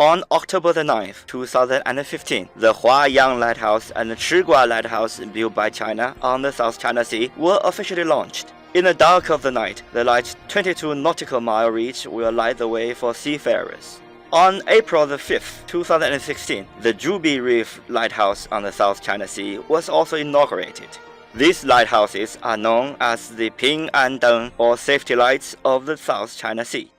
On October 9, 2015, the Huayang Lighthouse and the Chigua Lighthouse built by China on the South China Sea were officially launched. In the dark of the night, the light's 22 nautical mile reach will light the way for seafarers. On April 5, 2016, the Zhubi Reef Lighthouse on the South China Sea was also inaugurated. These lighthouses are known as the Ping An Deng, or safety lights of the South China Sea.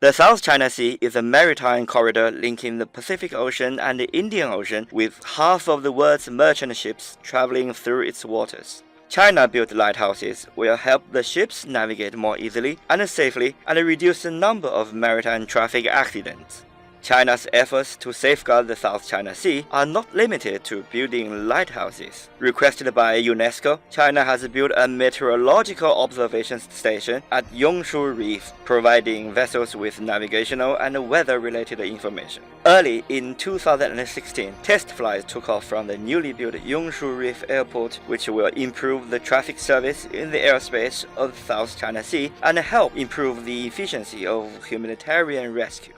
The South China Sea is a maritime corridor linking the Pacific Ocean and the Indian Ocean, with half of the world's merchant ships traveling through its waters. China-built lighthouses will help the ships navigate more easily and safely and reduce the number of maritime traffic accidents. China's efforts to safeguard the South China Sea are not limited to building lighthouses. Requested by UNESCO, China has built a meteorological observation station at Yongshu Reef, providing vessels with navigational and weather-related information. Early in 2016, test flights took off from the newly built Yongshu Reef Airport, which will improve the traffic service in the airspace of the South China Sea and help improve the efficiency of humanitarian rescue.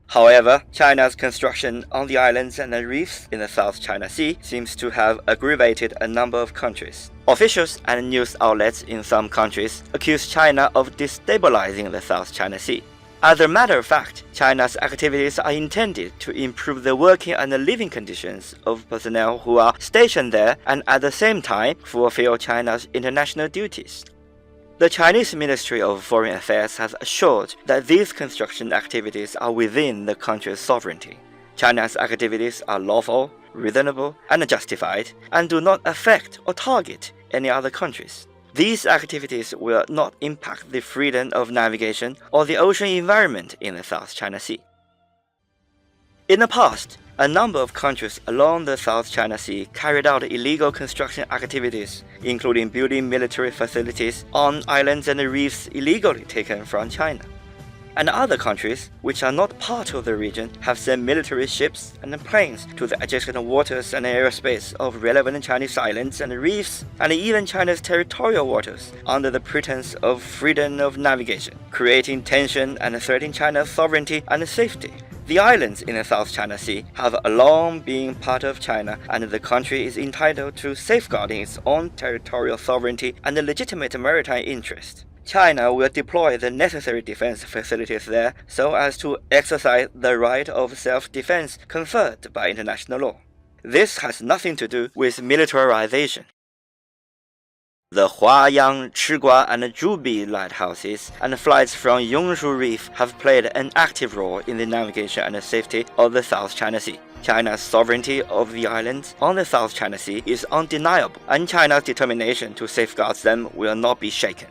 However, China's construction on the islands and the reefs in the South China Sea seems to have aggravated a number of countries. Officials and news outlets in some countries accuse China of destabilizing the South China Sea. As a matter of fact, China's activities are intended to improve the working and the living conditions of personnel who are stationed there and at the same time fulfill China's international duties. The Chinese Ministry of Foreign Affairs has assured that these construction activities are within the country's sovereignty. China's activities are lawful, reasonable, and justified, and do not affect or target any other countries. These activities will not impact the freedom of navigation or the ocean environment in the South China Sea. In the past, a number of countries along the South China Sea carried out illegal construction activities, including building military facilities on islands and reefs illegally taken from China. And other countries, which are not part of the region, have sent military ships and planes to the adjacent waters and airspace of relevant Chinese islands and reefs, and even China's territorial waters, under the pretense of freedom of navigation, creating tension and threatening China's sovereignty and safety. The islands in the South China Sea have long been part of China, and the country is entitled to safeguarding its own territorial sovereignty and legitimate maritime interest. China will deploy the necessary defense facilities there so as to exercise the right of self-defense conferred by international law. This has nothing to do with militarization. The Huayang, Chigua, and Zhubi lighthouses and flights from Yongshu Reef have played an active role in the navigation and safety of the South China Sea. China's sovereignty of the islands on the South China Sea is undeniable, and China's determination to safeguard them will not be shaken.